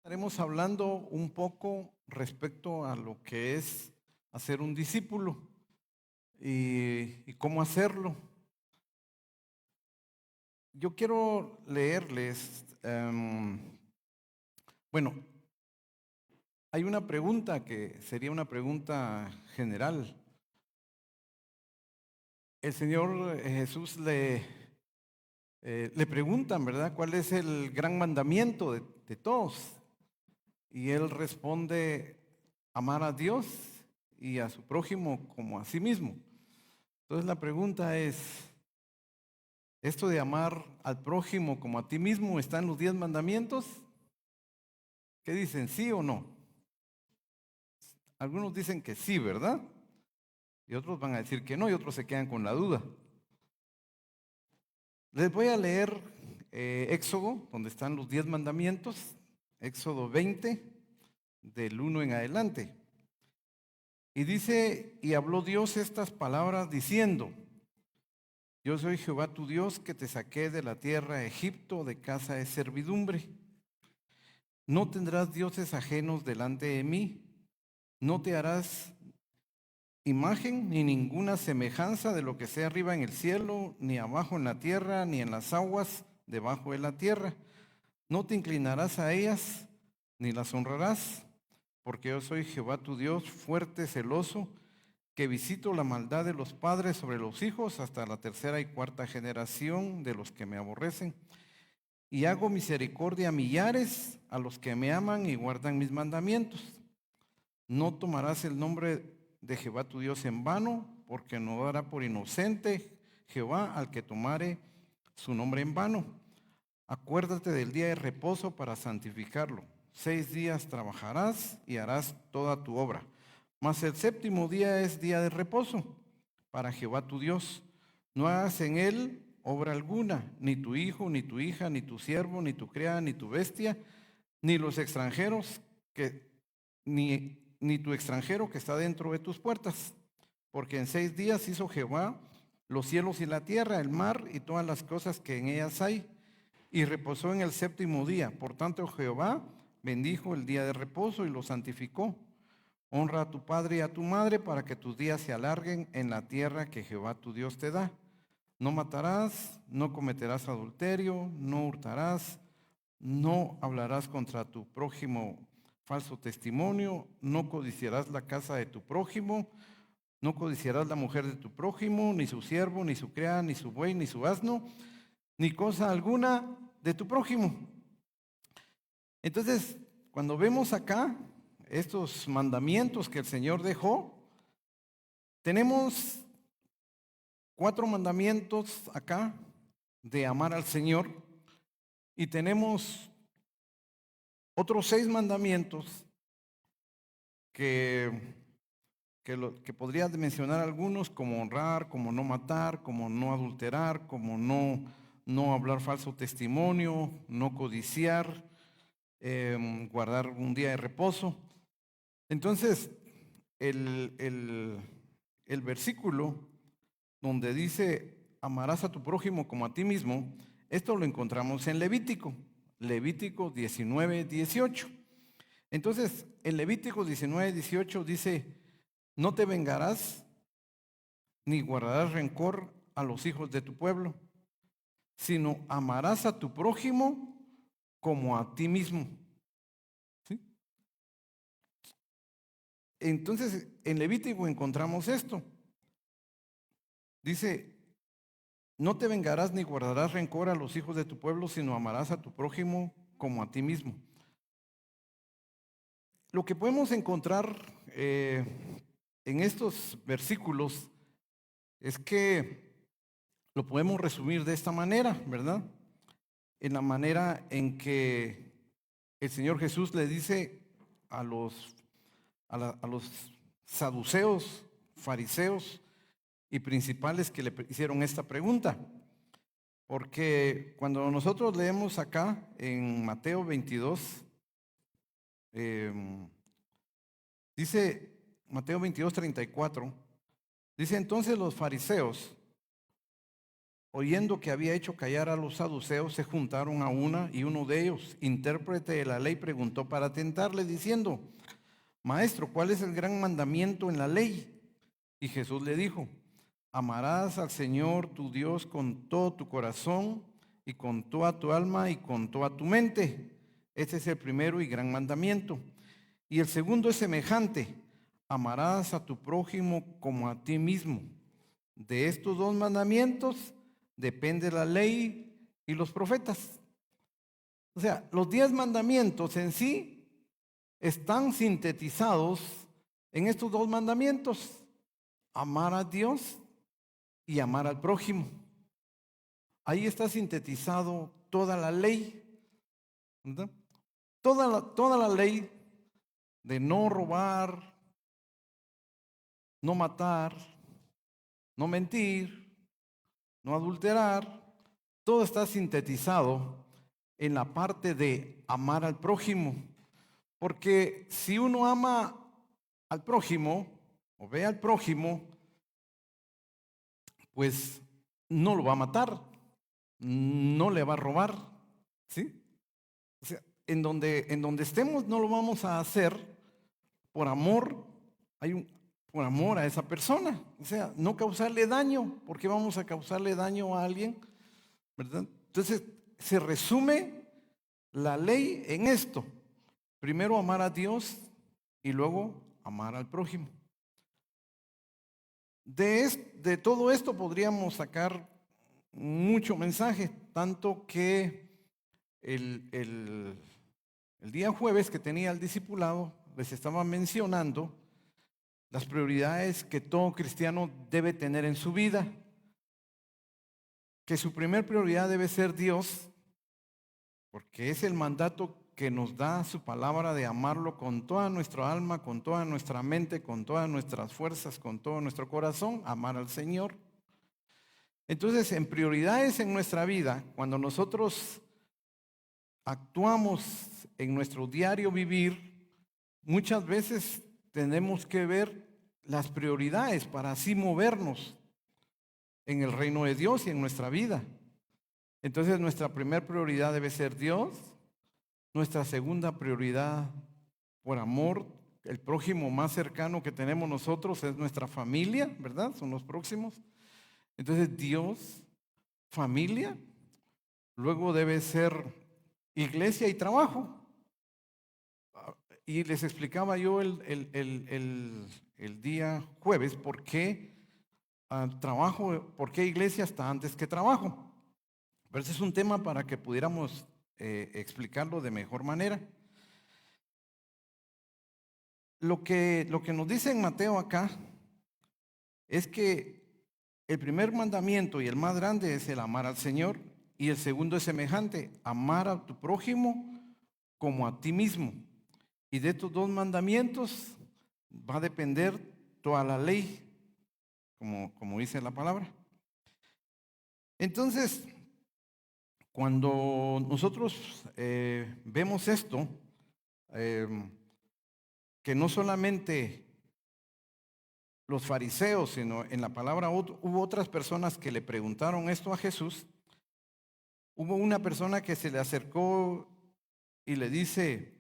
Estaremos hablando un poco respecto a lo que es hacer un discípulo y cómo hacerlo. Yo quiero leerles, bueno, hay una pregunta que sería una pregunta general. El Señor Jesús le preguntan, ¿verdad? ¿Cuál es el gran mandamiento de todos? Y Él responde, amar a Dios y a su prójimo como a sí mismo. Entonces la pregunta es, ¿esto de amar al prójimo como a ti mismo está en los 10 mandamientos? ¿Qué dicen, sí o no? Algunos dicen que sí, ¿verdad? Y otros van a decir que no y otros se quedan con la duda. Les voy a leer Éxodo, donde están los 10 mandamientos, Éxodo 20, del 1 en adelante. Y dice, y habló Dios estas palabras diciendo, yo soy Jehová tu Dios que te saqué de la tierra de Egipto de casa de servidumbre. No tendrás dioses ajenos delante de mí, no te harás imagen ni ninguna semejanza de lo que sea arriba en el cielo, ni abajo en la tierra, ni en las aguas debajo de la tierra. No te inclinarás a ellas, ni las honrarás, porque yo soy Jehová tu Dios, fuerte, celoso, que visito la maldad de los padres sobre los hijos hasta la tercera y cuarta generación de los que me aborrecen. Y hago misericordia a millares a los que me aman y guardan mis mandamientos. No tomarás el nombre de Jehová tu Dios en vano, porque no dará por inocente Jehová al que tomare su nombre en vano. Acuérdate del día de reposo para santificarlo. 6 días trabajarás y harás toda tu obra. Mas el séptimo día es día de reposo para Jehová tu Dios. No hagas en él obra alguna, ni tu hijo, ni tu hija, ni tu siervo, ni tu criada, ni tu bestia, ni los extranjeros, ni tu extranjero que está dentro de tus puertas. Porque en 6 días hizo Jehová los cielos y la tierra, el mar y todas las cosas que en ellas hay, y reposó en el séptimo día. Por tanto, Jehová bendijo el día de reposo y lo santificó. Honra a tu padre y a tu madre para que tus días se alarguen en la tierra que Jehová tu Dios te da. No matarás, no cometerás adulterio, no hurtarás, no hablarás contra tu prójimo falso testimonio, no codiciarás la casa de tu prójimo, no codiciarás la mujer de tu prójimo, ni su siervo, ni su criada, ni su buey, ni su asno, ni cosa alguna de tu prójimo. Entonces, cuando vemos acá estos mandamientos que el Señor dejó, tenemos 4 mandamientos acá de amar al Señor y tenemos otros 6 mandamientos que podría mencionar algunos, como honrar, como no matar, como no adulterar, como no hablar falso testimonio, no codiciar, guardar un día de reposo. Entonces, el versículo donde dice, amarás a tu prójimo como a ti mismo, esto lo encontramos en Levítico 19:18. Entonces, en Levítico 19:18 dice, no te vengarás ni guardarás rencor a los hijos de tu pueblo, sino amarás a tu prójimo como a ti mismo. ¿Sí? Entonces, en Levítico encontramos esto. Dice, no te vengarás ni guardarás rencor a los hijos de tu pueblo, sino amarás a tu prójimo como a ti mismo. Lo que podemos encontrar en estos versículos es que lo podemos resumir de esta manera, ¿verdad? En la manera en que el Señor Jesús le dice a los saduceos, fariseos y principales que le hicieron esta pregunta. Porque cuando nosotros leemos acá en Mateo 22, dice Mateo 22:34, dice entonces los fariseos oyendo que había hecho callar a los saduceos, se juntaron a una, y uno de ellos, intérprete de la ley, preguntó para tentarle, diciendo: Maestro, ¿cuál es el gran mandamiento en la ley? Y Jesús le dijo: amarás al Señor tu Dios con todo tu corazón y con toda tu alma y con toda tu mente. Este es el primero y gran mandamiento. Y el segundo es semejante: amarás a tu prójimo como a ti mismo. De estos dos mandamientos depende la ley y los profetas. O sea, los 10 mandamientos en sí están sintetizados en estos dos mandamientos: amar a Dios y amar al prójimo. Ahí está sintetizado toda la ley, ¿verdad? Toda la ley de no robar, no matar, no mentir, no adulterar, todo está sintetizado en la parte de amar al prójimo. Porque si uno ama al prójimo o ve al prójimo, pues no lo va a matar, no le va a robar, ¿sí? O sea, en donde estemos no lo vamos a hacer por amor, por amor a esa persona. O sea, no causarle daño, porque vamos a causarle daño a alguien, ¿verdad? Entonces, se resume la ley en esto: primero amar a Dios y luego amar al prójimo. De todo esto podríamos sacar mucho mensaje, tanto que el día jueves que tenía el discipulado les estaba mencionando las prioridades que todo cristiano debe tener en su vida, que su primer prioridad debe ser Dios, porque es el mandato que nos da su palabra de amarlo con toda nuestra alma, con toda nuestra mente, con todas nuestras fuerzas, con todo nuestro corazón, amar al Señor. Entonces, en prioridades en nuestra vida, cuando nosotros actuamos en nuestro diario vivir, muchas veces tenemos que ver las prioridades para así movernos en el reino de Dios y en nuestra vida. Entonces, nuestra primera prioridad debe ser Dios. Nuestra segunda prioridad, por amor, el prójimo más cercano que tenemos nosotros es nuestra familia, ¿verdad? Son los próximos. Entonces, Dios, familia, luego debe ser iglesia y trabajo. Y les explicaba yo el día jueves por qué trabajo, por qué iglesia está antes que trabajo. Pero ese es un tema para que pudiéramos explicarlo de mejor manera. Lo que nos dice en Mateo acá es que el primer mandamiento y el más grande es el amar al Señor, y el segundo es semejante: amar a tu prójimo como a ti mismo. Y de estos dos mandamientos va a depender toda la ley, como dice la palabra. Entonces, cuando nosotros vemos esto, que no solamente los fariseos, sino en la palabra hubo otras personas que le preguntaron esto a Jesús. Hubo una persona que se le acercó y le dice: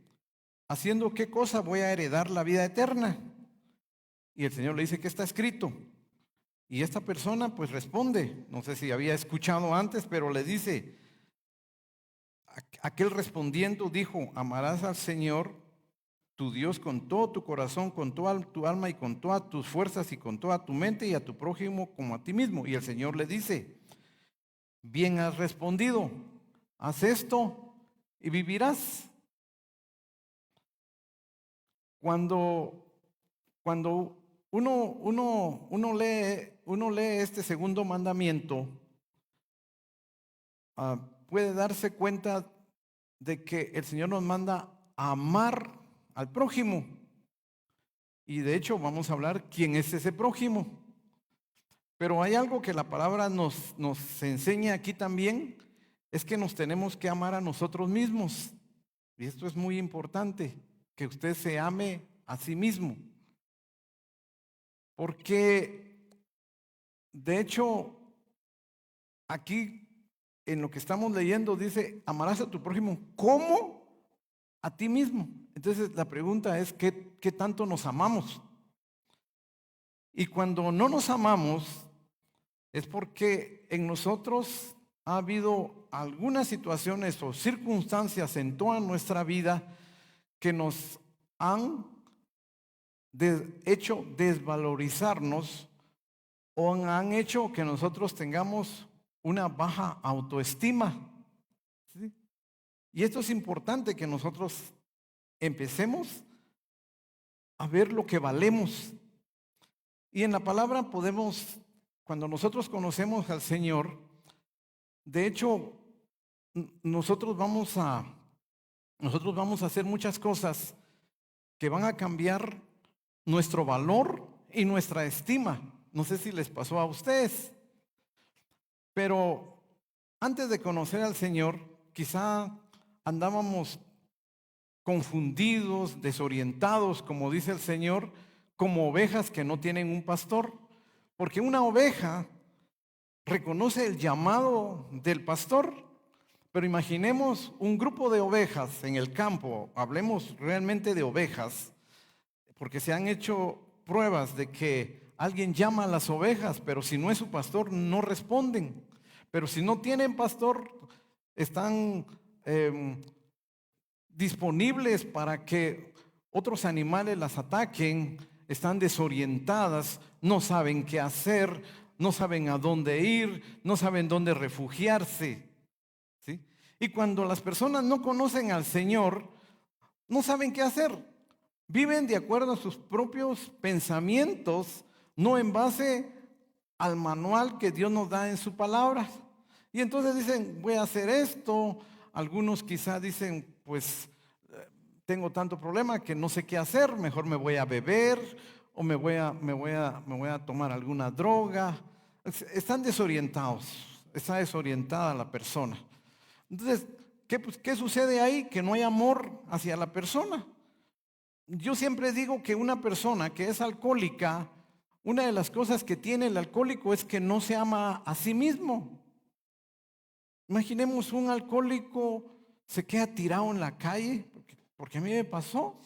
¿haciendo qué cosa voy a heredar la vida eterna? Y el Señor le dice: ¿qué está escrito? Y esta persona pues responde, no sé si había escuchado antes, pero le dice, aquel respondiendo dijo: amarás al Señor tu Dios con todo tu corazón, con toda tu alma y con todas tus fuerzas y con toda tu mente, y a tu prójimo como a ti mismo. Y el Señor le dice: bien has respondido, haz esto y vivirás. Cuando uno lee este segundo mandamiento, puede darse cuenta de que el Señor nos manda a amar al prójimo. Y de hecho vamos a hablar quién es ese prójimo. Pero hay algo que la palabra nos enseña aquí también, es que nos tenemos que amar a nosotros mismos. Y esto es muy importante, que usted se ame a sí mismo. Porque, de hecho, aquí en lo que estamos leyendo dice, amarás a tu prójimo como a ti mismo. Entonces la pregunta es, ¿qué tanto nos amamos? Y cuando no nos amamos, es porque en nosotros ha habido algunas situaciones o circunstancias en toda nuestra vida que nos han hecho desvalorizarnos o han hecho que nosotros tengamos una baja autoestima. ¿Sí? Y esto es importante, que nosotros empecemos a ver lo que valemos. Y en la palabra podemos, cuando nosotros conocemos al Señor, de hecho, nosotros vamos a hacer muchas cosas que van a cambiar nuestro valor y nuestra estima. No sé si les pasó a ustedes, pero antes de conocer al Señor, quizá andábamos confundidos, desorientados, como dice el Señor, como ovejas que no tienen un pastor. Porque una oveja reconoce el llamado del pastor, pero imaginemos un grupo de ovejas en el campo, hablemos realmente de ovejas, porque se han hecho pruebas de que alguien llama a las ovejas, pero si no es su pastor, no responden. Pero si no tienen pastor, están disponibles para que otros animales las ataquen, están desorientadas, no saben qué hacer, no saben a dónde ir, no saben dónde refugiarse. ¿Sí? Y cuando las personas no conocen al Señor, no saben qué hacer. Viven de acuerdo a sus propios pensamientos, no en base al manual que Dios nos da en su palabra. Y entonces dicen, voy a hacer esto. Algunos quizá dicen, pues tengo tanto problema que no sé qué hacer, mejor me voy a beber o me voy a tomar alguna droga. Están desorientados, está desorientada la persona. Entonces, ¿qué sucede ahí? Que no hay amor hacia la persona. Yo siempre digo que una persona que es alcohólica, una de las cosas que tiene el alcohólico es que no se ama a sí mismo. Imaginemos un alcohólico se queda tirado en la calle, porque a mí me pasó.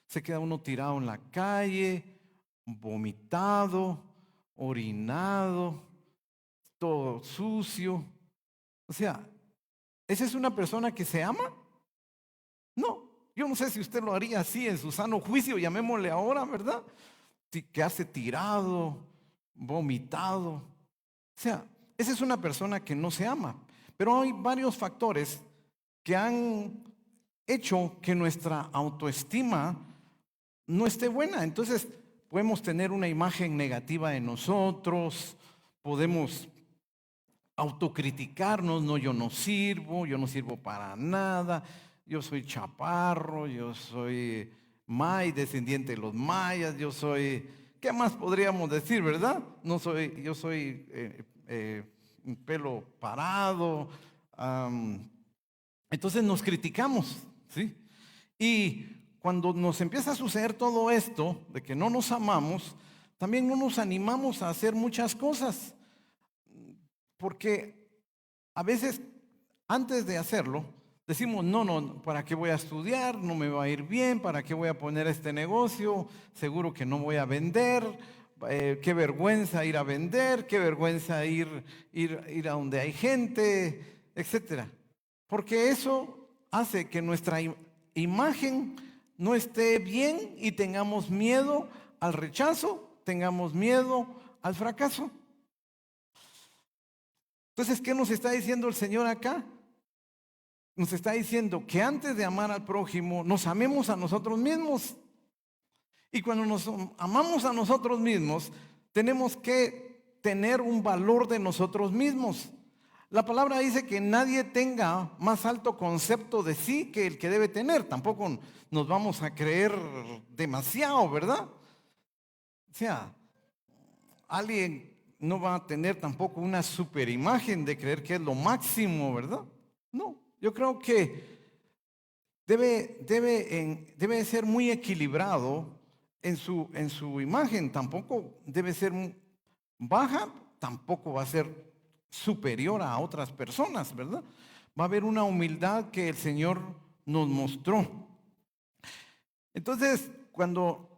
Se queda uno tirado en la calle, vomitado, orinado, todo sucio. O sea, ¿esa es una persona que se ama? No, yo no sé si usted lo haría así en su sano juicio, llamémosle ahora, ¿verdad? Quedarse tirado, vomitado. O sea, esa es una persona que no se ama. Pero hay varios factores que han hecho que nuestra autoestima no esté buena. Entonces, podemos tener una imagen negativa de nosotros, podemos autocriticarnos, no, yo no sirvo para nada, yo soy chaparro, yo soy descendiente de los mayas, yo soy, ¿qué más podríamos decir, verdad? Yo soy un pelo parado. Entonces nos criticamos, ¿sí? Y cuando nos empieza a suceder todo esto, de que no nos amamos, también no nos animamos a hacer muchas cosas, porque a veces antes de hacerlo, decimos, no, ¿para qué voy a estudiar? No me va a ir bien, ¿para qué voy a poner este negocio? Seguro que no voy a vender, qué vergüenza ir a vender, qué vergüenza ir a donde hay gente, etcétera. Porque eso hace que nuestra imagen no esté bien y tengamos miedo al rechazo, tengamos miedo al fracaso. Entonces, ¿qué nos está diciendo el Señor acá? Nos está diciendo que antes de amar al prójimo, nos amemos a nosotros mismos. Y cuando nos amamos a nosotros mismos, tenemos que tener un valor de nosotros mismos. La palabra dice que nadie tenga más alto concepto de sí que el que debe tener. Tampoco nos vamos a creer demasiado, ¿verdad? O sea, alguien no va a tener tampoco una superimagen de creer que es lo máximo, ¿verdad? No, yo creo que debe ser muy equilibrado en su imagen. Tampoco debe ser baja, tampoco va a ser superior a otras personas, ¿verdad? Va a haber una humildad que el Señor nos mostró. Entonces, cuando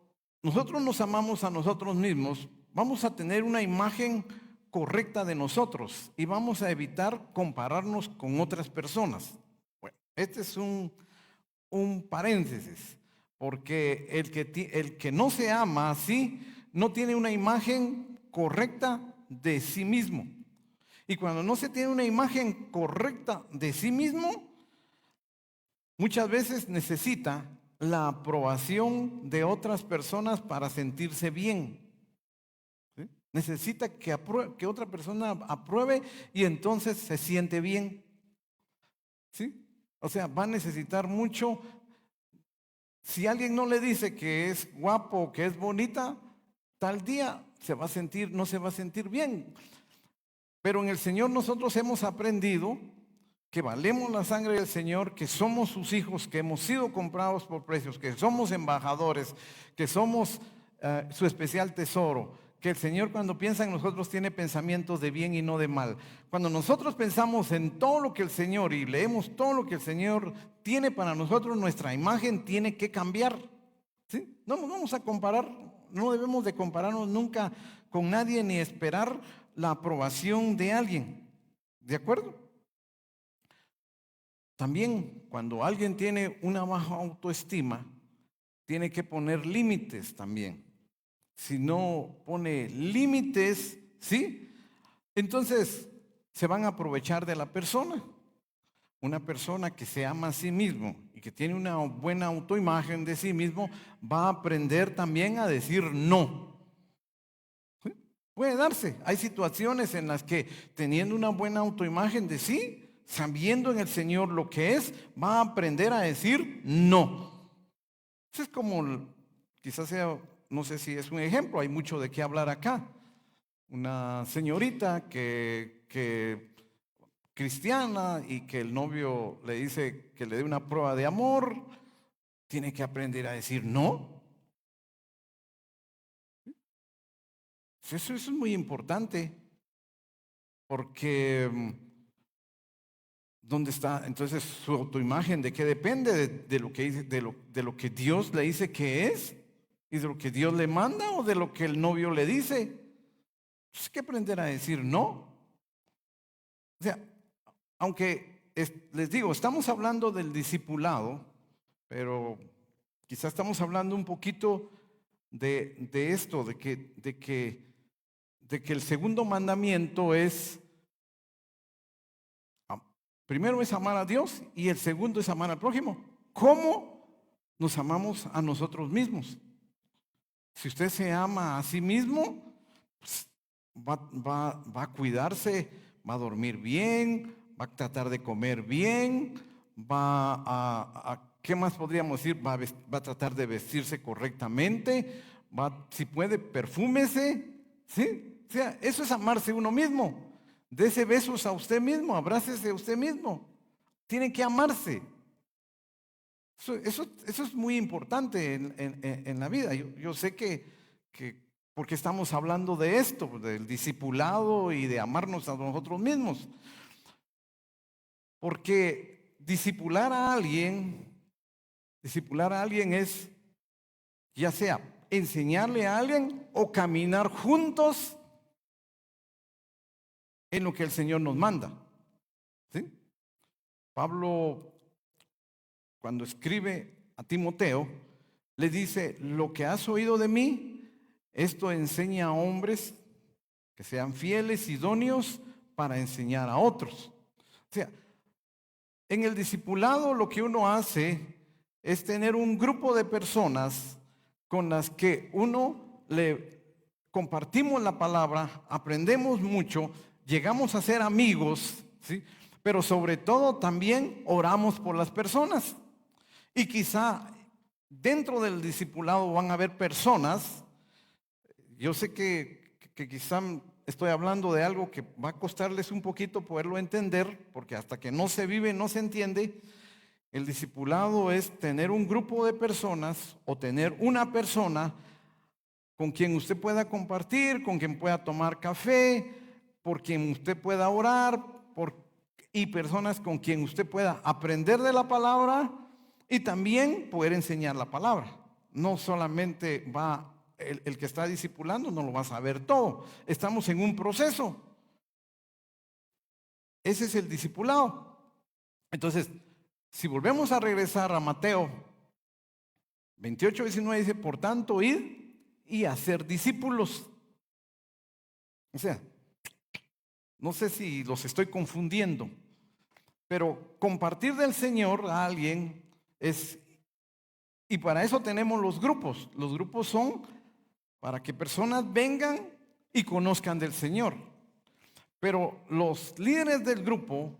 nosotros nos amamos a nosotros mismos, vamos a tener una imagen correcta de nosotros y vamos a evitar compararnos con otras personas. Bueno, este es un paréntesis, porque el que no se ama así no tiene una imagen correcta de sí mismo. Y cuando no se tiene una imagen correcta de sí mismo, muchas veces necesita la aprobación de otras personas para sentirse bien. ¿Sí? Necesita que otra persona apruebe y entonces se siente bien. ¿Sí? O sea, va a necesitar mucho. Si alguien no le dice que es guapo, que es bonita, tal día no se va a sentir bien. Pero en el Señor nosotros hemos aprendido que valemos la sangre del Señor, que somos sus hijos, que hemos sido comprados por precios, que somos embajadores, que somos su especial tesoro, que el Señor cuando piensa en nosotros tiene pensamientos de bien y no de mal. Cuando nosotros pensamos en todo lo que el Señor y leemos todo lo que el Señor tiene para nosotros, nuestra imagen tiene que cambiar. ¿Sí? No nos vamos a comparar, no debemos de compararnos nunca con nadie ni esperar la aprobación de alguien. ¿De acuerdo? También cuando alguien tiene una baja autoestima, tiene que poner límites también. Si no pone límites, ¿sí? Entonces se van a aprovechar de la persona. Una persona que se ama a sí mismo y que tiene una buena autoimagen de sí mismo, va a aprender también a decir no. ¿Sí? Puede darse. Hay situaciones en las que teniendo una buena autoimagen de sí, sabiendo en el Señor lo que es, va a aprender a decir no. Eso es como, quizás sea, no sé si es un ejemplo, hay mucho de qué hablar acá. Una señorita que cristiana y que el novio le dice que le dé una prueba de amor, tiene que aprender a decir no. Eso es muy importante porque ¿dónde está entonces su autoimagen? ¿De qué depende? De lo que dice, de lo que Dios le dice que es y de lo que Dios le manda o de lo que el novio le dice. Hay que aprender a decir no. O sea, aunque les digo, estamos hablando del discipulado, pero quizás estamos hablando un poquito de esto, de que el segundo mandamiento es, primero es amar a Dios y el segundo es amar al prójimo. ¿Cómo nos amamos a nosotros mismos? Si usted se ama a sí mismo, pues va a cuidarse, va a dormir bien, va a tratar de comer bien, ¿qué más podríamos decir? Va a tratar de vestirse correctamente, si puede, perfúmese, ¿sí? O sea, eso es amarse uno mismo. Dese besos a usted mismo, abrácese a usted mismo. Tiene que amarse. Eso es muy importante en la vida. Yo sé que porque estamos hablando de esto, del discipulado y de amarnos a nosotros mismos. Porque discipular a alguien es, ya sea enseñarle a alguien o caminar juntos en lo que el Señor nos manda. ¿Sí? Pablo, cuando escribe a Timoteo, le dice: lo que has oído de mí, esto enseña a hombres que sean fieles, idóneos para enseñar a otros. O sea, en el discipulado lo que uno hace es tener un grupo de personas con las que uno le compartimos la palabra, aprendemos mucho, llegamos a ser amigos, ¿sí? Pero sobre todo también oramos por las personas. Y quizá dentro del discipulado van a haber personas, yo sé que quizá estoy hablando de algo que va a costarles un poquito poderlo entender, porque hasta que no se vive no se entiende. El discipulado es tener un grupo de personas o tener una persona con quien usted pueda compartir, con quien pueda tomar café, por quien usted pueda orar, y personas con quien usted pueda aprender de la palabra y también poder enseñar la palabra. No solamente va el que está discipulando, no lo va a saber todo. Estamos en un proceso. Ese es el discipulado. Entonces, si volvemos a regresar a Mateo 28:19, dice: por tanto, id y hacer discípulos. O sea, no sé si los estoy confundiendo, pero compartir del Señor a alguien es, y para eso tenemos los grupos. Los grupos son para que personas vengan y conozcan del Señor. Pero los líderes del grupo,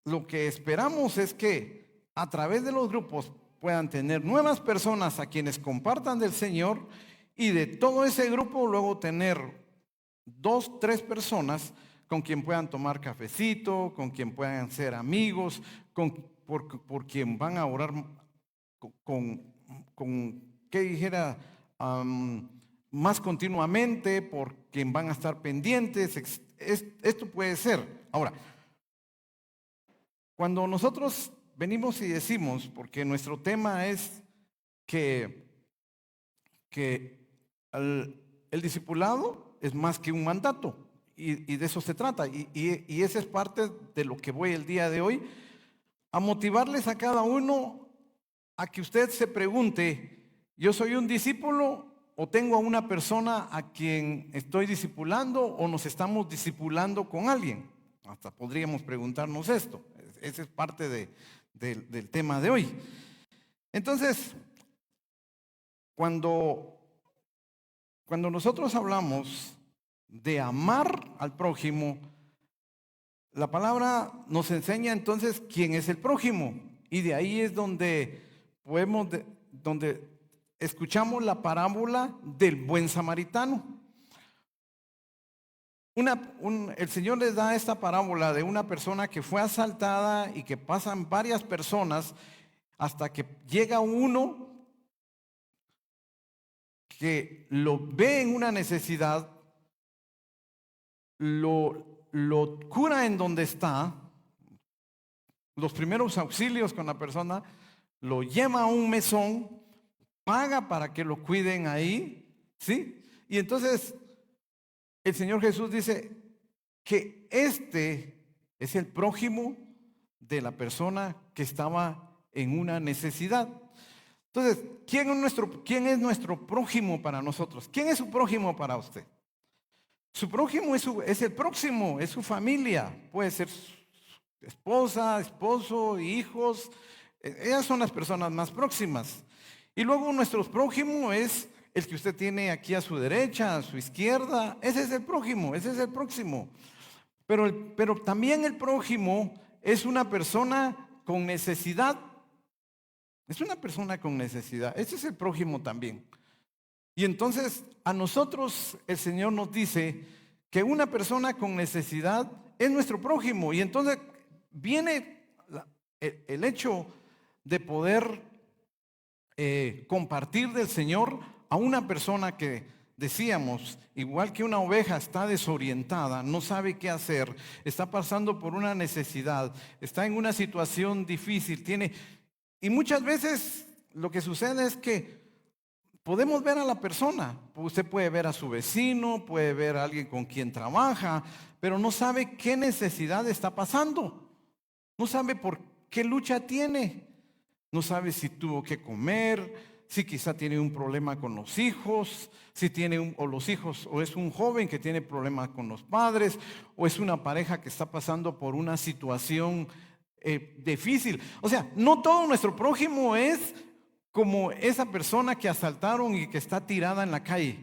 lo que esperamos es que a través de los grupos puedan tener nuevas personas a quienes compartan del Señor, y de todo ese grupo luego tener 2, 3 personas con quien puedan tomar cafecito, con quien puedan ser amigos, por quien van a orar ¿qué dijera? Más continuamente, por quien van a estar pendientes. Esto puede ser. Ahora, cuando nosotros venimos y decimos, porque nuestro tema es que el discipulado es más que un mandato, y de eso se trata, y esa es parte de lo que voy el día de hoy a motivarles a cada uno a que usted se pregunte: ¿yo soy un discípulo o tengo a una persona a quien estoy discipulando, o nos estamos discipulando con alguien? Hasta podríamos preguntarnos esto. Ese es parte del tema de hoy. Entonces, cuando nosotros hablamos de amar al prójimo, la palabra nos enseña entonces quién es el prójimo, y de ahí es donde donde escuchamos la parábola del buen samaritano. El Señor les da esta parábola de una persona que fue asaltada y que pasan varias personas hasta que llega uno que lo ve en una necesidad, lo cura en donde está, los primeros auxilios con la persona, lo lleva a un mesón, paga para que lo cuiden ahí, ¿sí? Y entonces el Señor Jesús dice que este es el prójimo de la persona que estaba en una necesidad. Entonces, ¿quién es nuestro prójimo para nosotros? ¿Quién es su prójimo para usted? Su prójimo es el próximo, es su familia. Puede ser su esposa, esposo, hijos. Ellas son las personas más próximas. Y luego nuestro prójimo es el que usted tiene aquí a su derecha, a su izquierda. Ese es el prójimo, ese es el próximo. Pero también el prójimo es una persona con necesidad. Es una persona con necesidad. Ese es el prójimo también. Y entonces a nosotros el Señor nos dice que una persona con necesidad es nuestro prójimo. Y entonces viene el hecho de poder compartir del Señor a una persona que, decíamos, igual que una oveja, está desorientada, no sabe qué hacer, está pasando por una necesidad, está en una situación difícil, y muchas veces lo que sucede es que podemos ver a la persona. Usted puede ver a su vecino, puede ver a alguien con quien trabaja, pero no sabe qué necesidad está pasando. No sabe por qué lucha tiene. No sabe si tuvo que comer, si quizá tiene un problema con los hijos, o los hijos, o es un joven que tiene problemas con los padres, o es una pareja que está pasando por una situación difícil. O sea, no todo nuestro prójimo es como esa persona que asaltaron y que está tirada en la calle.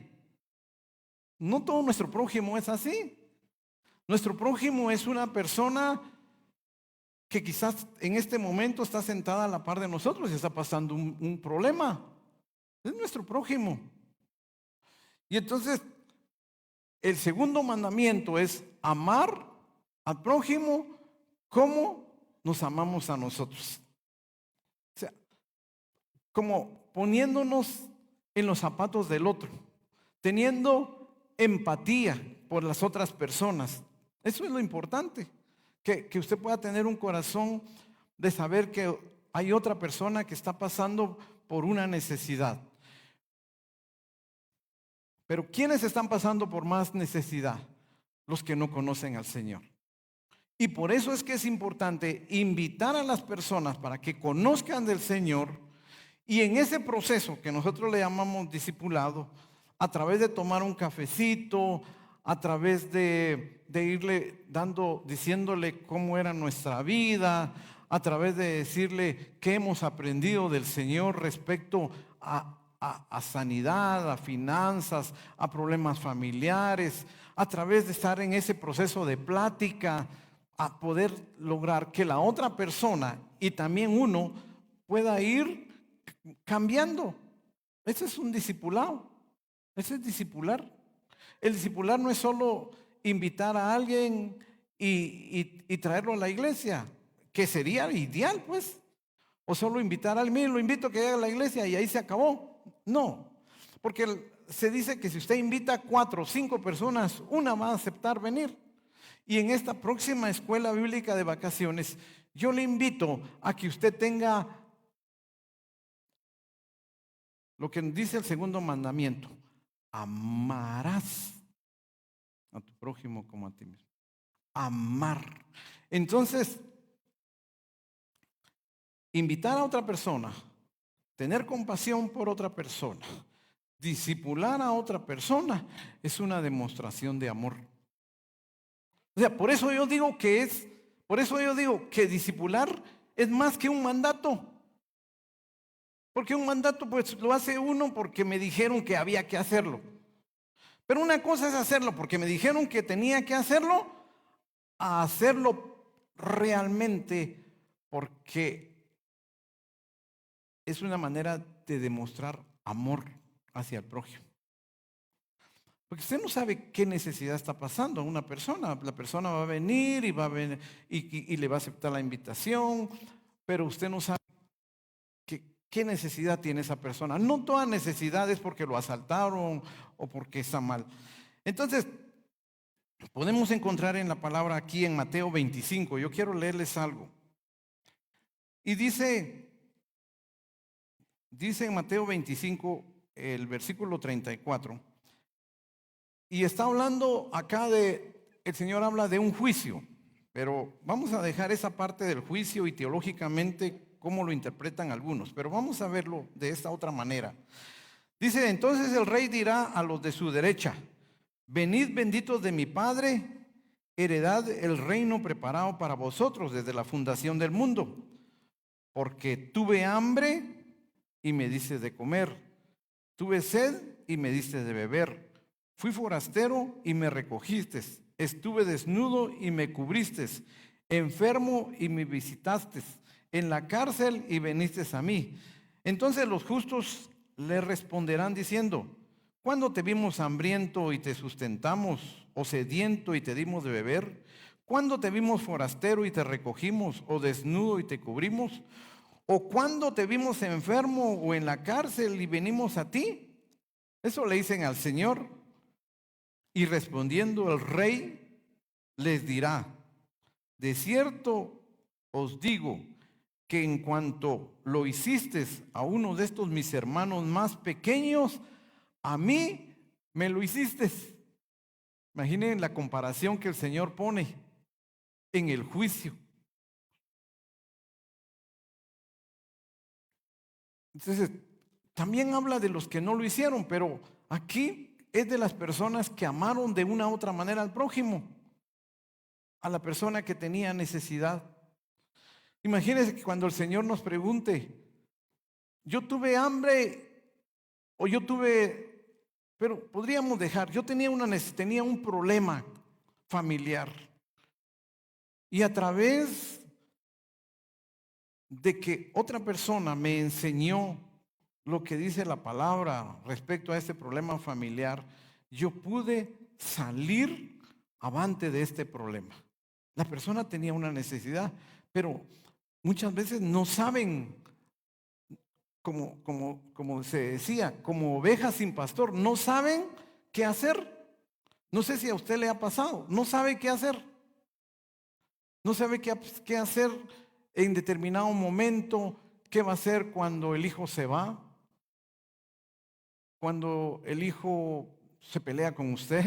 No todo nuestro prójimo es así. Nuestro prójimo es una persona que quizás en este momento está sentada a la par de nosotros y está pasando un problema. Es nuestro prójimo. Y entonces el segundo mandamiento es amar al prójimo como nos amamos a nosotros. O sea, como poniéndonos en los zapatos del otro, teniendo empatía por las otras personas. Eso es lo importante, que usted pueda tener un corazón de saber que hay otra persona que está pasando por una necesidad. Pero ¿quiénes están pasando por más necesidad? Los que no conocen al Señor. Y por eso es que es importante invitar a las personas para que conozcan del Señor, y en ese proceso que nosotros le llamamos discipulado, a través de tomar un cafecito, a través de irle diciéndole cómo era nuestra vida, a través de decirle qué hemos aprendido del Señor respecto a sanidad, a finanzas, a problemas familiares, a través de estar en ese proceso de plática, a poder lograr que la otra persona y también uno pueda ir cambiando. Ese es un discipulado. Ese es discipular. El discipular no es solo invitar a alguien y traerlo a la iglesia, que sería ideal, pues. O solo invitar a alguien, lo invito a que llegue a la iglesia y ahí se acabó. No, porque se dice que si usted invita a 4 o 5 personas, una va a aceptar venir. Y en esta próxima escuela bíblica de vacaciones, yo le invito a que usted tenga lo que dice el segundo mandamiento: amarás a tu prójimo como a ti mismo. Amar. Entonces, invitar a otra persona, tener compasión por otra persona, discipular a otra persona, es una demostración de amor. O sea, por eso yo digo que discipular es más que un mandato. Porque un mandato pues lo hace uno porque me dijeron que había que hacerlo. Pero una cosa es hacerlo porque me dijeron que tenía que hacerlo, a hacerlo realmente porque es una manera de demostrar amor hacia el prójimo. Porque usted no sabe qué necesidad está pasando a una persona. La persona va a venir y le va a aceptar la invitación, pero usted no sabe qué necesidad tiene esa persona. No toda necesidad es porque lo asaltaron o porque está mal. Entonces, podemos encontrar en la palabra aquí en Mateo 25. Yo quiero leerles algo. Y dice en Mateo 25, el versículo 34. Y está hablando acá el Señor habla de un juicio, pero vamos a dejar esa parte del juicio y teológicamente cómo lo interpretan algunos, pero vamos a verlo de esta otra manera. Dice: entonces el rey dirá a los de su derecha: venid benditos de mi Padre, heredad el reino preparado para vosotros desde la fundación del mundo, porque tuve hambre y me diste de comer, tuve sed y me diste de beber. Fui forastero y me recogiste, estuve desnudo y me cubriste, enfermo y me visitaste, en la cárcel y viniste a mí. Entonces los justos le responderán diciendo: ¿cuándo te vimos hambriento y te sustentamos, o sediento y te dimos de beber? ¿Cuándo te vimos forastero y te recogimos, o desnudo y te cubrimos? ¿O cuándo te vimos enfermo o en la cárcel y venimos a ti? Eso le dicen al Señor. Y respondiendo el rey les dirá: de cierto os digo que en cuanto lo hiciste a uno de estos mis hermanos más pequeños, a mí me lo hiciste. Imaginen la comparación que el Señor pone en el juicio. Entonces, también habla de los que no lo hicieron, pero aquí es de las personas que amaron de una u otra manera al prójimo, a la persona que tenía necesidad. Imagínense que cuando el Señor nos pregunte: yo tuve hambre o pero podríamos dejar, yo tenía un problema familiar, y a través de que otra persona me enseñó lo que dice la palabra respecto a este problema familiar, yo pude salir avante de este problema. La persona tenía una necesidad, pero muchas veces no saben, como se decía, como ovejas sin pastor, no saben qué hacer. No sé si a usted le ha pasado, no sabe qué hacer. No sabe qué hacer en determinado momento. ¿Qué va a hacer cuando el hijo se va? Cuando el hijo se pelea con usted.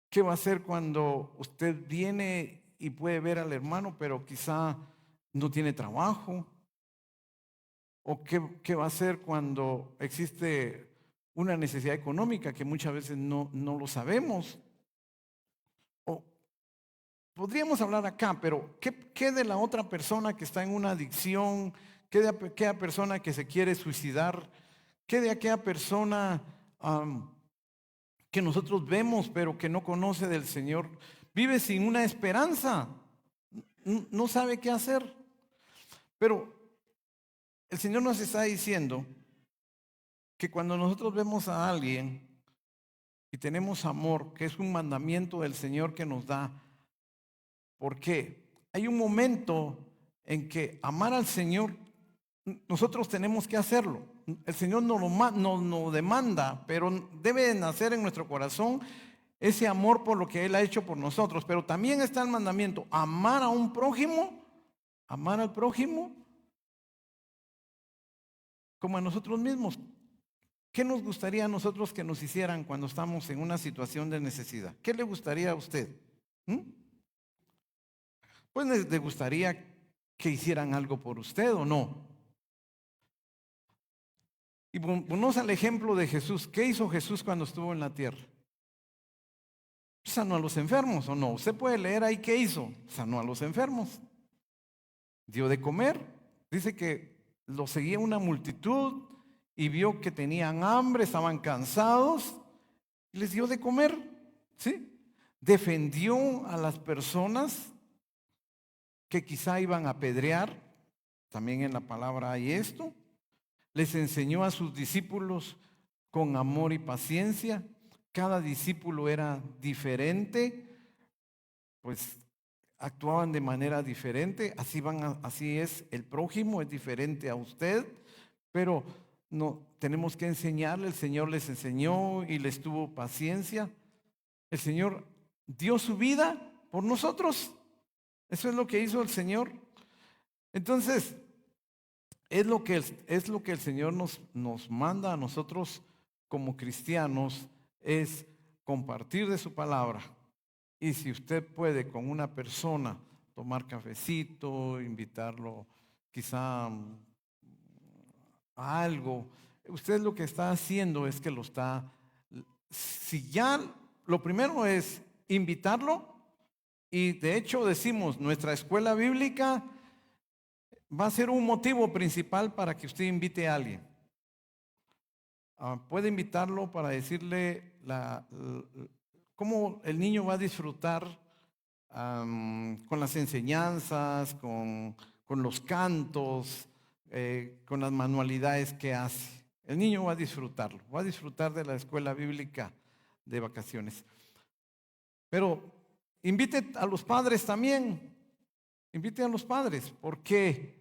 ¿Qué va a hacer cuando usted viene y puede ver al hermano, pero quizá no tiene trabajo? ¿O qué va a hacer cuando existe una necesidad económica que muchas veces no lo sabemos? O podríamos hablar acá, pero ¿qué de la otra persona que está en una adicción? ¿Qué de aquella persona que se quiere suicidar? ¿Qué de aquella persona que nosotros vemos pero que no conoce del Señor? Vive sin una esperanza, no sabe qué hacer. Pero el Señor nos está diciendo que cuando nosotros vemos a alguien y tenemos amor, que es un mandamiento del Señor que nos da, porque hay un momento en que amar al Señor, nosotros tenemos que hacerlo. El Señor nos demanda, pero debe nacer en nuestro corazón ese amor por lo que Él ha hecho por nosotros. Pero también está el mandamiento, amar a un prójimo, amar al prójimo como a nosotros mismos. ¿Qué nos gustaría a nosotros que nos hicieran cuando estamos en una situación de necesidad? ¿Qué le gustaría a usted? Pues le gustaría que hicieran algo por usted o no. Y ponemos al ejemplo de Jesús. ¿Qué hizo Jesús cuando estuvo en la tierra? ¿Sanó a los enfermos o no? Usted puede leer ahí qué hizo. Sanó a los enfermos. Dio de comer. Dice que lo seguía una multitud y vio que tenían hambre, estaban cansados, y les dio de comer, ¿sí? Defendió a las personas que quizá iban a apedrear, también en la palabra hay esto. Les enseñó a sus discípulos con amor y paciencia. Cada discípulo era diferente, pues actuaban de manera diferente. Así es, el prójimo es diferente a usted, pero no tenemos que enseñarle. El Señor les enseñó y les tuvo paciencia. El Señor dio su vida por nosotros. Eso es lo que hizo el Señor. Entonces, es lo que el Señor nos manda a nosotros como cristianos, es compartir de su palabra. Y si usted puede con una persona tomar cafecito, invitarlo quizá a algo, usted lo que está haciendo es que si ya lo primero es invitarlo, y de hecho decimos, nuestra escuela bíblica va a ser un motivo principal para que usted invite a alguien. Puede invitarlo para decirle cómo el niño va a disfrutar con las enseñanzas, con los cantos, con las manualidades que hace. El niño va a disfrutarlo, va a disfrutar de la escuela bíblica de vacaciones. Pero invite a los padres también, invite a los padres, porque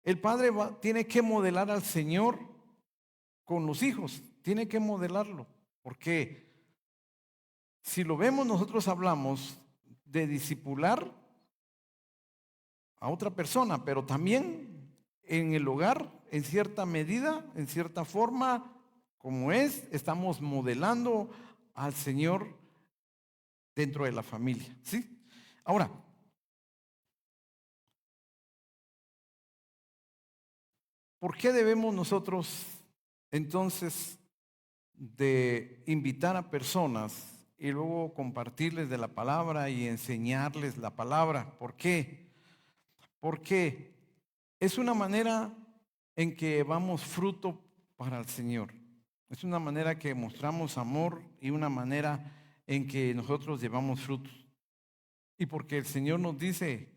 el padre tiene que modelar al Señor con los hijos, tiene que modelarlo, porque si lo vemos, nosotros hablamos de discipular a otra persona, pero también en el hogar, en cierta medida, en cierta forma, como estamos modelando al Señor dentro de la familia, ¿sí? Ahora, ¿por qué debemos nosotros entonces de invitar a personas y luego compartirles de la palabra y enseñarles la palabra? ¿Por qué? Porque es una manera en que llevamos fruto para el Señor. Es una manera que mostramos amor y una manera en que nosotros llevamos frutos. Y porque el Señor nos dice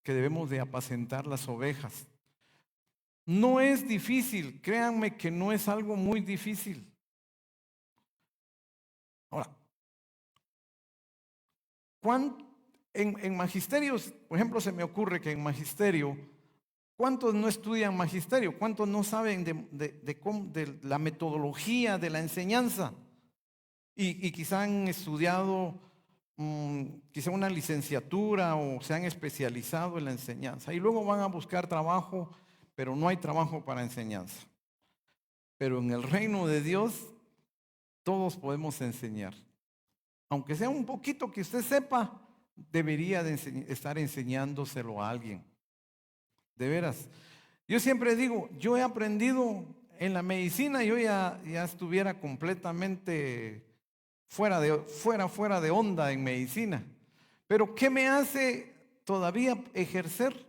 que debemos de apacentar las ovejas. No es difícil, créanme que no es algo muy difícil. Ahora, en magisterios, por ejemplo, se me ocurre que en magisterio, ¿cuántos no estudian magisterio? ¿Cuántos no saben de la metodología de la enseñanza? Y quizá han estudiado quizá una licenciatura o se han especializado en la enseñanza y luego van a buscar trabajo, pero no hay trabajo para enseñanza. Pero en el reino de Dios todos podemos enseñar. Aunque sea un poquito que usted sepa, debería de estar enseñándoselo a alguien. De veras. Yo siempre digo, yo he aprendido en la medicina, yo ya estuviera completamente fuera de onda en medicina. Pero ¿qué me hace todavía ejercer?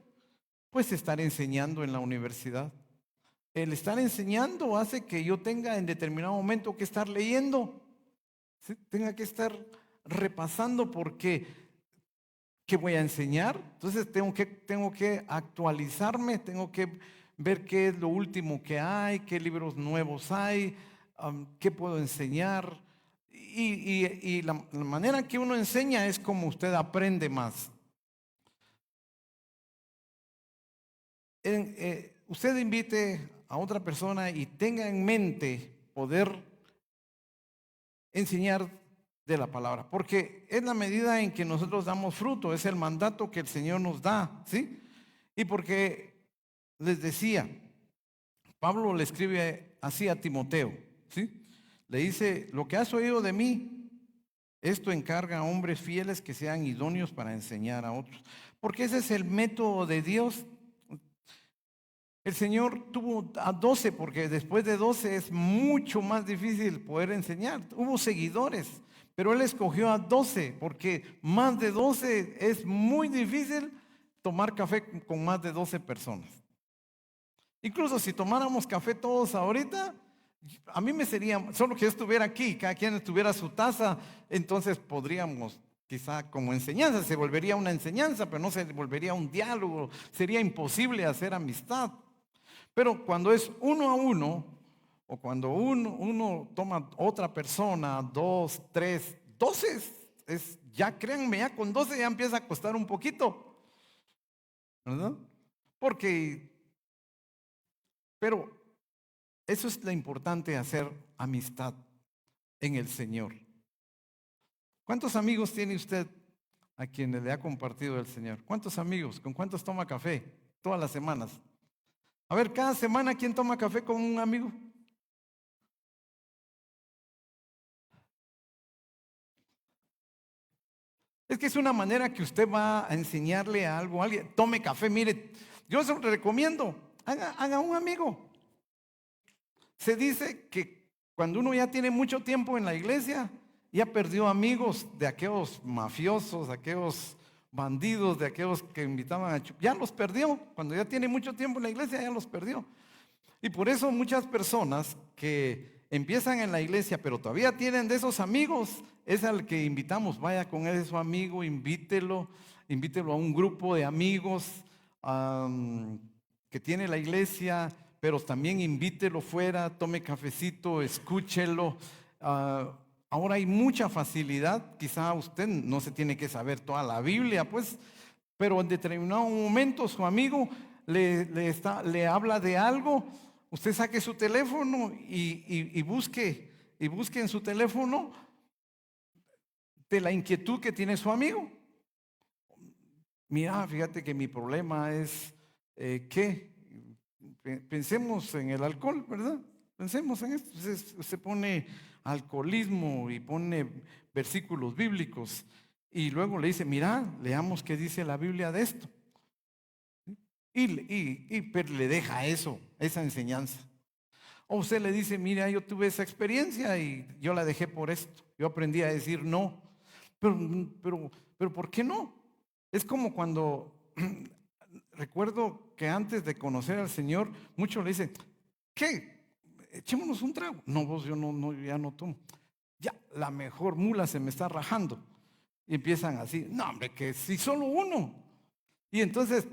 Pues estar enseñando en la universidad. El estar enseñando hace que yo tenga en determinado momento que estar leyendo, ¿sí? Tenga que estar repasando porque ¿qué voy a enseñar? Entonces tengo que actualizarme, tengo que ver qué es lo último que hay, qué libros nuevos hay, qué puedo enseñar. Y la manera que uno enseña es como usted aprende más. Usted invite a otra persona y tenga en mente poder enseñar de la palabra, porque es la medida en que nosotros damos fruto, es el mandato que el Señor nos da, ¿sí? Y porque les decía, Pablo le escribe así a Timoteo, ¿sí? Le dice, lo que has oído de mí, esto encarga a hombres fieles que sean idóneos para enseñar a otros, porque ese es el método de Dios. El Señor tuvo a 12 porque después de 12 es mucho más difícil poder enseñar. Hubo seguidores, pero Él escogió a 12 porque más de 12 es muy difícil tomar café con más de 12 personas. Incluso si tomáramos café todos ahorita, a mí me sería, solo que yo estuviera aquí, cada quien tuviera su taza, entonces podríamos, quizá como enseñanza, se volvería una enseñanza, pero no se volvería un diálogo, sería imposible hacer amistad. Pero cuando es uno a uno, o cuando uno toma otra persona, 2, 3, 12, ya créanme, ya con 12 ya empieza a costar un poquito, ¿verdad? Pero eso es lo importante, hacer amistad en el Señor. ¿Cuántos amigos tiene usted a quienes le ha compartido el Señor? ¿Cuántos amigos? ¿Con cuántos toma café todas las semanas? A ver, cada semana, ¿quién toma café con un amigo? Es que es una manera que usted va a enseñarle a algo a alguien. Tome café, mire, yo se lo recomiendo, haga un amigo. Se dice que cuando uno ya tiene mucho tiempo en la iglesia, ya perdió amigos de aquellos mafiosos, de aquellos bandidos, de aquellos que invitaban a chupar. Ya los perdió. Cuando ya tiene mucho tiempo en la iglesia, ya los perdió. Y por eso muchas personas que empiezan en la iglesia, pero todavía tienen de esos amigos, es al que invitamos. Vaya con ese su amigo, invítelo a un grupo de amigos que tiene la iglesia, pero también invítelo fuera, tome cafecito, escúchelo. Ahora hay mucha facilidad, quizá usted no se tiene que saber toda la Biblia, pues, pero en determinado momento su amigo le habla de algo. Usted saque su teléfono y busque en su teléfono de la inquietud que tiene su amigo. Mira, fíjate que mi problema es que pensemos en el alcohol, ¿verdad? Pensemos en esto. Entonces, usted pone alcoholismo y pone versículos bíblicos y luego le dice, mira, leamos qué dice la Biblia de esto. Pero le deja esa enseñanza. O usted le dice, mira, yo tuve esa experiencia y yo la dejé por esto. Yo aprendí a decir no. Pero ¿por qué no? Es como cuando recuerdo que antes de conocer al Señor, muchos le dicen, ¿qué? Echémonos un trago. No, vos, yo no, ya no tomo. Ya, la mejor mula se me está rajando. Y empiezan así, no, hombre, que si solo uno. Y entonces,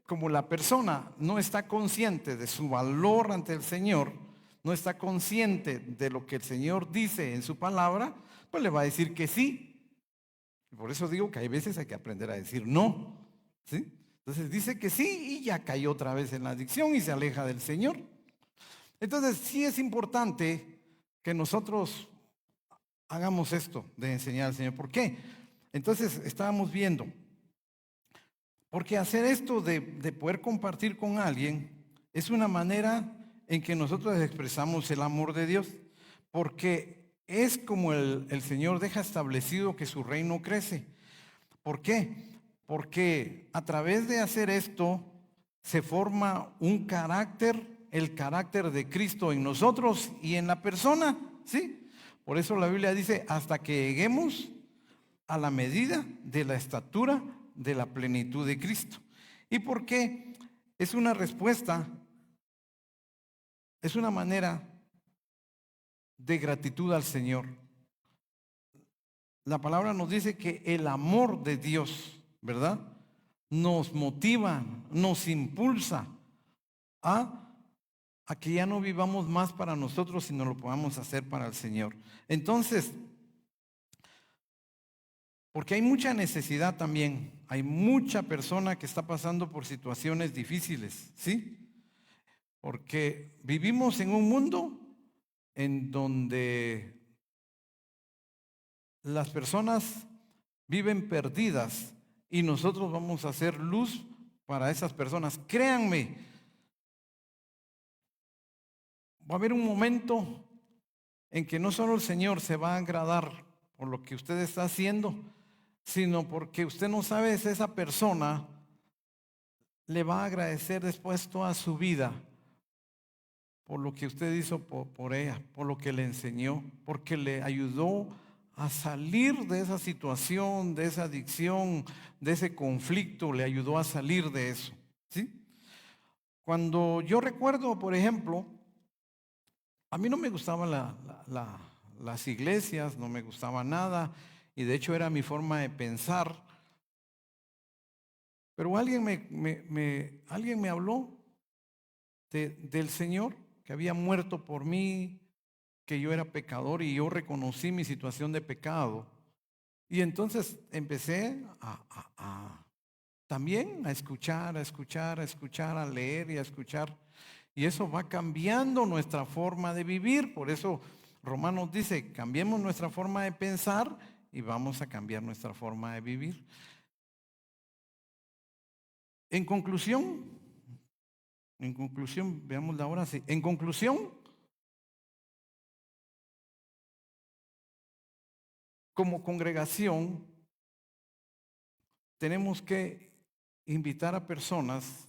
como la persona no está consciente de su valor ante el Señor, no está consciente de lo que el Señor dice en su palabra, pues le va a decir que sí. Y por eso digo que hay veces hay que aprender a decir no, ¿sí? Entonces dice que sí y ya cayó otra vez en la adicción y se aleja del Señor. Entonces sí es importante que nosotros hagamos esto de enseñar al Señor. ¿Por qué? Entonces estábamos viendo, porque hacer esto de poder compartir con alguien es una manera en que nosotros expresamos el amor de Dios, porque es como el Señor deja establecido que su reino crece. ¿Por qué? Porque a través de hacer esto se forma un carácter, el carácter de Cristo en nosotros y en la persona, ¿sí? Por eso la Biblia dice, hasta que lleguemos a la medida de la estatura de la plenitud de Cristo. ¿Y por qué? Es una respuesta, es una manera de gratitud al Señor. La palabra nos dice que el amor de Dios, ¿verdad?, nos motiva, nos impulsa a que ya no vivamos más para nosotros, sino lo podamos hacer para el Señor. Entonces, porque hay mucha necesidad también, hay mucha persona que está pasando por situaciones difíciles, ¿sí? Porque vivimos en un mundo en donde las personas viven perdidas y nosotros vamos a hacer luz para esas personas. Créanme, va a haber un momento en que no solo el Señor se va a agradar por lo que usted está haciendo, sino porque usted no sabe si esa persona le va a agradecer después toda su vida por lo que usted hizo por ella, por lo que le enseñó, porque le ayudó a salir de esa situación, de esa adicción, de ese conflicto, le ayudó a salir de eso, ¿sí? Cuando yo recuerdo, por ejemplo, a mí no me gustaban las iglesias, no me gustaba nada, y de hecho era mi forma de pensar, pero alguien me habló del Señor que había muerto por mí, que yo era pecador y yo reconocí mi situación de pecado. Y entonces empecé también a escuchar, a leer y a escuchar. Y eso va cambiando nuestra forma de vivir. Por eso Romanos dice, cambiemos nuestra forma de pensar y vamos a cambiar nuestra forma de vivir. En conclusión, veámosla ahora sí. En conclusión, como congregación, tenemos que invitar a personas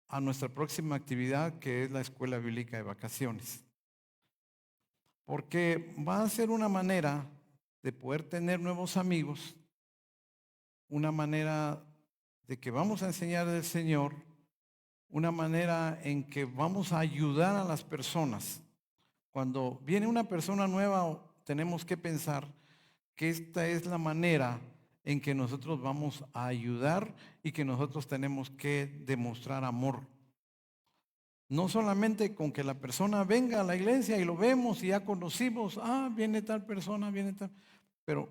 a nuestra próxima actividad, que es la Escuela Bíblica de Vacaciones. Porque va a ser una manera de poder tener nuevos amigos, una manera de que vamos a enseñar del Señor, una manera en que vamos a ayudar a las personas. Cuando viene una persona nueva, tenemos que pensar que esta es la manera en que nosotros vamos a ayudar y que nosotros tenemos que demostrar amor. No solamente con que la persona venga a la iglesia y lo vemos y ya conocimos, viene tal persona, viene tal, pero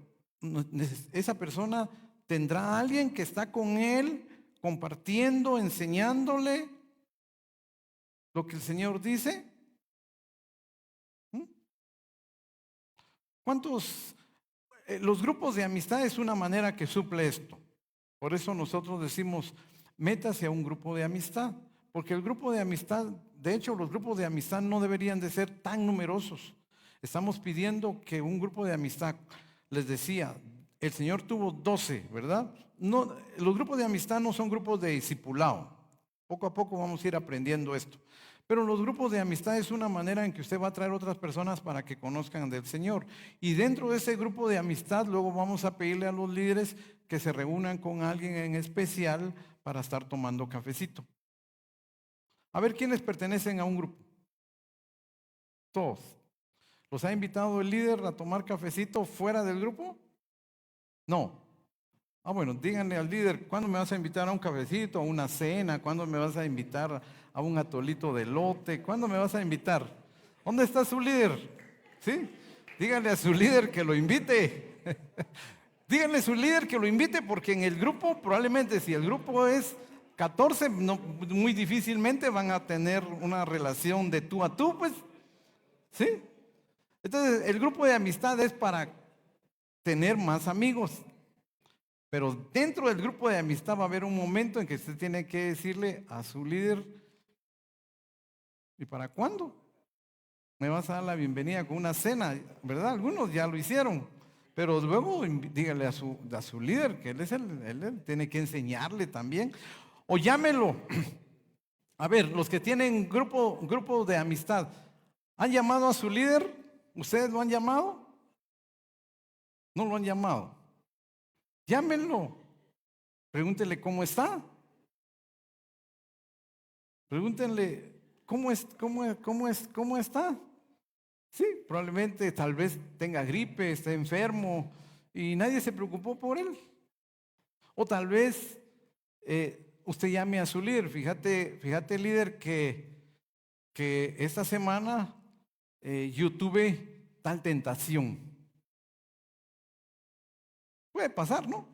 esa persona tendrá a alguien que está con él compartiendo, enseñándole lo que el Señor dice. ¿Cuántos? Los grupos de amistad es una manera que suple esto. Por eso nosotros decimos, métase a un grupo de amistad. Porque el grupo de amistad, de hecho, los grupos de amistad no deberían de ser tan numerosos. Estamos pidiendo que un grupo de amistad, les decía, el Señor tuvo 12, ¿verdad? No, los grupos de amistad no son grupos de discipulado. Poco a poco vamos a ir aprendiendo esto. Pero los grupos de amistad es una manera en que usted va a traer otras personas para que conozcan del Señor. Y dentro de ese grupo de amistad, luego vamos a pedirle a los líderes que se reúnan con alguien en especial para estar tomando cafecito. A ver, ¿quiénes pertenecen a un grupo? Todos. ¿Los ha invitado el líder a tomar cafecito fuera del grupo? No. Bueno, díganle al líder, ¿cuándo me vas a invitar a un cafecito, a una cena? ¿Cuándo me vas a invitar a un atolito de elote? ¿Cuándo me vas a invitar? ¿Dónde está su líder? ¿Sí? Díganle a su líder que lo invite. Díganle a su líder que lo invite, porque en el grupo, probablemente si el grupo es 14, muy difícilmente van a tener una relación de tú a tú, pues. ¿Sí? Entonces, el grupo de amistad es para tener más amigos. Pero dentro del grupo de amistad va a haber un momento en que usted tiene que decirle a su líder, ¿y para cuándo? Me vas a dar la bienvenida con una cena, ¿verdad? Algunos ya lo hicieron, pero luego dígale a su líder que él tiene que enseñarle también. O llámelo. A ver, los que tienen grupo de amistad, ¿han llamado a su líder? ¿Ustedes lo han llamado? ¿No lo han llamado? Llámenlo. Pregúntenle cómo está. Pregúntenle cómo está. Sí, probablemente tal vez tenga gripe, esté enfermo y nadie se preocupó por él. O tal vez usted llame a su líder. Fíjate líder, que esta semana yo tuve tal tentación. Puede pasar, ¿no?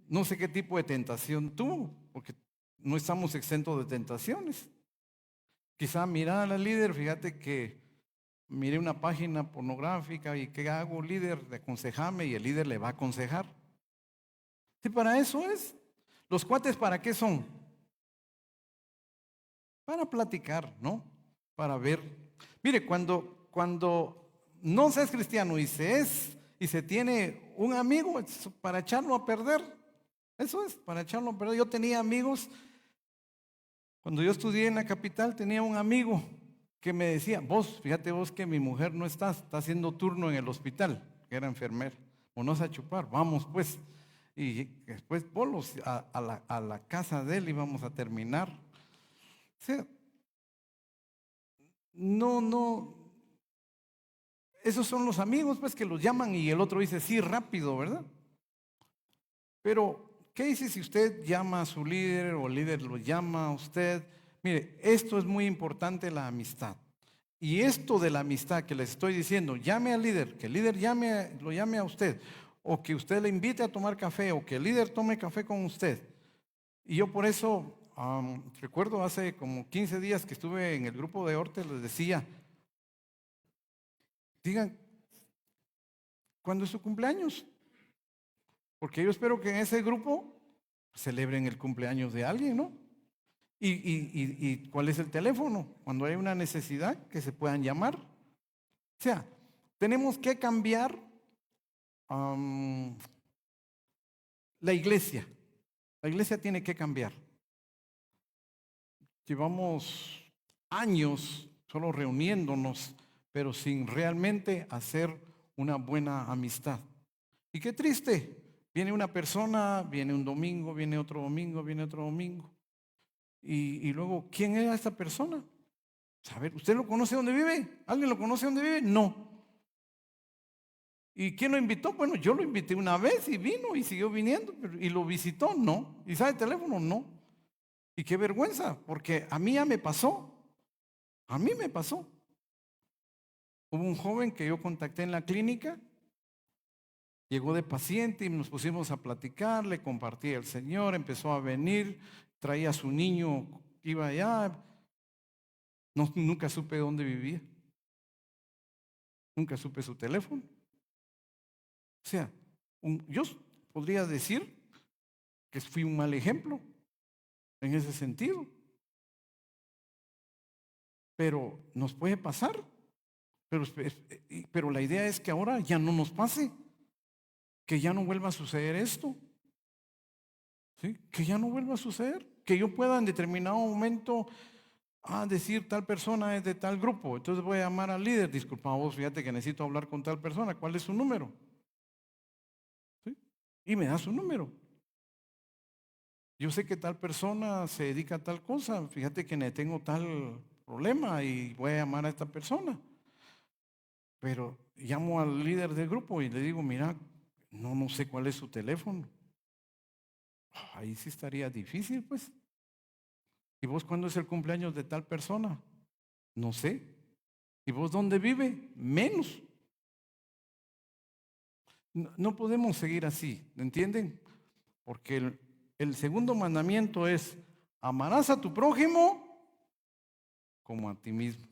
No sé qué tipo de tentación tuvo, porque no estamos exentos de tentaciones. Quizá mira a la líder, fíjate que miré una página pornográfica y ¿qué hago, líder? Aconsejame, y el líder le va a aconsejar. Sí, para eso es. ¿Los cuates para qué son? Para platicar, ¿no? Para ver. Mire, cuando no se es cristiano y se tiene un amigo, es para echarlo a perder. Eso es, para echarlo a perder. Yo tenía amigos, cuando yo estudié en la capital, tenía un amigo que me decía, fíjate vos que mi mujer no está haciendo turno en el hospital, que era enfermera, o no sé a chupar, vamos pues. Y después bolos a la casa de él íbamos a terminar. O sea, no, esos son los amigos pues que los llaman y el otro dice sí rápido, ¿verdad? Pero, ¿qué dice si usted llama a su líder o el líder lo llama a usted? Mire, esto es muy importante, la amistad. Y esto de la amistad que les estoy diciendo, llame al líder, que el líder lo llame a usted, o que usted le invite a tomar café, o que el líder tome café con usted. Y yo por eso, recuerdo hace como 15 días que estuve en el grupo de Orte, les decía, digan, ¿cuándo es su cumpleaños? Porque yo espero que en ese grupo celebren el cumpleaños de alguien, ¿no? ¿Y cuál es el teléfono? Cuando hay una necesidad, que se puedan llamar. O sea, tenemos que cambiar la iglesia. La iglesia tiene que cambiar. Llevamos años solo reuniéndonos, pero sin realmente hacer una buena amistad. Y qué triste. Viene una persona, viene un domingo, viene otro domingo, viene otro domingo. Y luego, ¿quién era esta persona? A ver, ¿usted lo conoce dónde vive? ¿Alguien lo conoce dónde vive? No. ¿Y quién lo invitó? Bueno, yo lo invité una vez y vino y siguió viniendo. ¿Y lo visitó? No. ¿Y sabe el teléfono? No. Y qué vergüenza, porque a mí ya me pasó. A mí me pasó. Hubo un joven que yo contacté en la clínica, llegó de paciente y nos pusimos a platicar, le compartí el Señor, empezó a venir, traía a su niño, iba allá. Nunca supe dónde vivía. Nunca supe su teléfono. O sea, yo podría decir que fui un mal ejemplo en ese sentido. Pero nos puede pasar. Pero la idea es que ahora ya no nos pase. Que ya no vuelva a suceder esto. ¿Sí? Que ya no vuelva a suceder. Que yo pueda en determinado momento decir tal persona es de tal grupo. Entonces voy a llamar al líder. Disculpa vos, fíjate que necesito hablar con tal persona. ¿Cuál es su número? ¿Sí? Y me da su número. Yo sé que tal persona se dedica a tal cosa. Fíjate que tengo tal problema y voy a llamar a esta persona. Pero llamo al líder del grupo y le digo, mira, no sé cuál es su teléfono. Ahí sí estaría difícil, pues. ¿Y vos cuándo es el cumpleaños de tal persona? No sé. ¿Y vos dónde vive? Menos. No podemos seguir así, ¿entienden? Porque el segundo mandamiento es, amarás a tu prójimo como a ti mismo.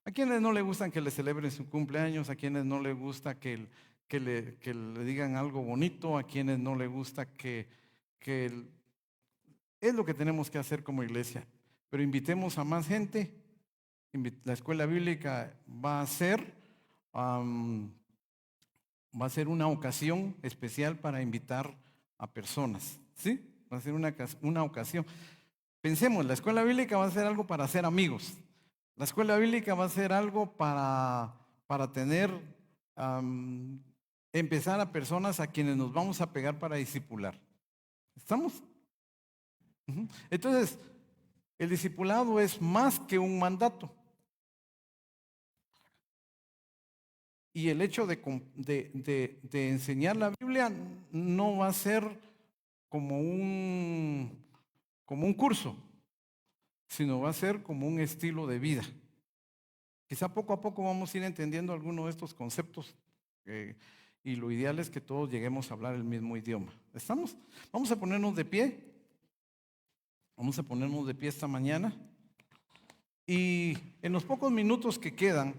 ¿A quienes no le gustan que le celebren su cumpleaños? ¿A quienes no le gusta que que le digan algo bonito, a quienes no le gusta que es lo que tenemos que hacer como iglesia. Pero invitemos a más gente. La escuela bíblica va a ser una ocasión especial para invitar a personas, ¿sí? Va a ser una ocasión. Pensemos, la escuela bíblica va a ser algo para hacer amigos. La escuela bíblica va a ser algo para tener, empezar a personas a quienes nos vamos a pegar para discipular. ¿Estamos? Ujú. Entonces, el discipulado es más que un mandato. Y el hecho de enseñar la Biblia no va a ser como un curso, sino va a ser como un estilo de vida. Quizá poco a poco vamos a ir entendiendo algunos de estos conceptos y lo ideal es que todos lleguemos a hablar el mismo idioma. ¿Estamos? Vamos a ponernos de pie. Vamos a ponernos de pie esta mañana. Y en los pocos minutos que quedan,